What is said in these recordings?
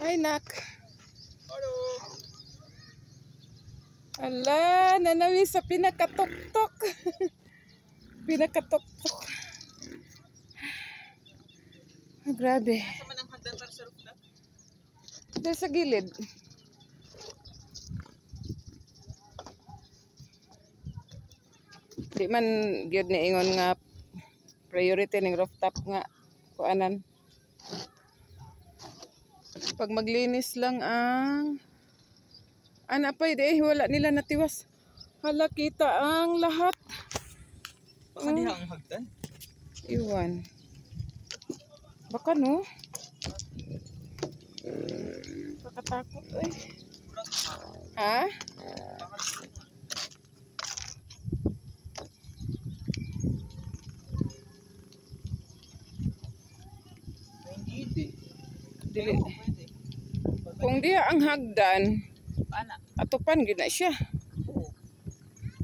Ay, nak. Ala, nanawi sa pinakatuktok. Pinakatuktok. Oh, grabe. Saan man ang hagdan para sa rooftop? Dito sa gilid. Di man gyud ni ingon nga priority ning rooftop nga kuanan. Pag maglinis lang ang pa di wala nila natiwas. Hala, kita ang lahat. Baka diha ang hagdan? Iwan. Baka no? Pakatakot eh. Ha? Dili. Kung diha ang hagdan, atupan gyud na siya.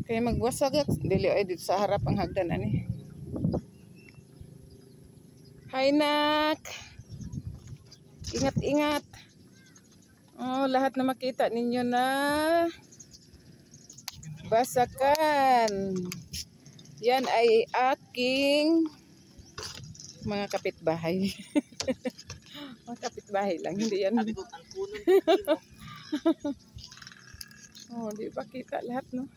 Kaya magwasag dili ay dito sa harap ang hagdan ani. Hi, nak. Ingat-ingat. Oh, lahat na makita ninyo na basakan. Yan ay aking mga kapitbahay. Mga kapitbahay lang, hindi yan. Oh, di ba kita lahat, no?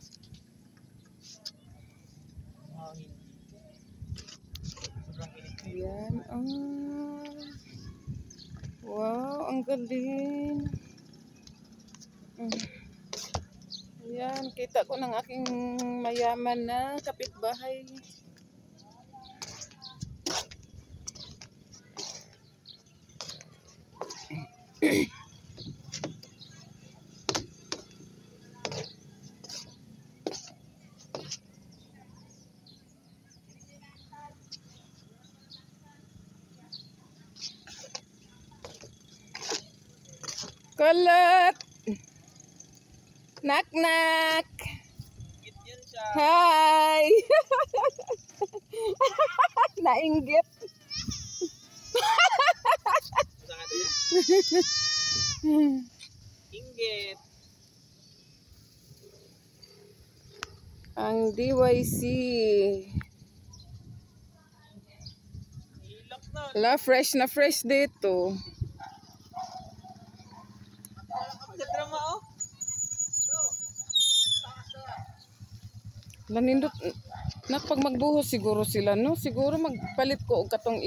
Ayan, oh. Wow, ang galing. Ayan, kita ko ng aking mayaman na kapitbahay. Kulot! Nak-nak! Hi! Nainggit. Inggit. Ang DYC. La, fresh na fresh dito. Lanindot, pag magbuhos siguro sila, no? Siguro magpalit ko og katong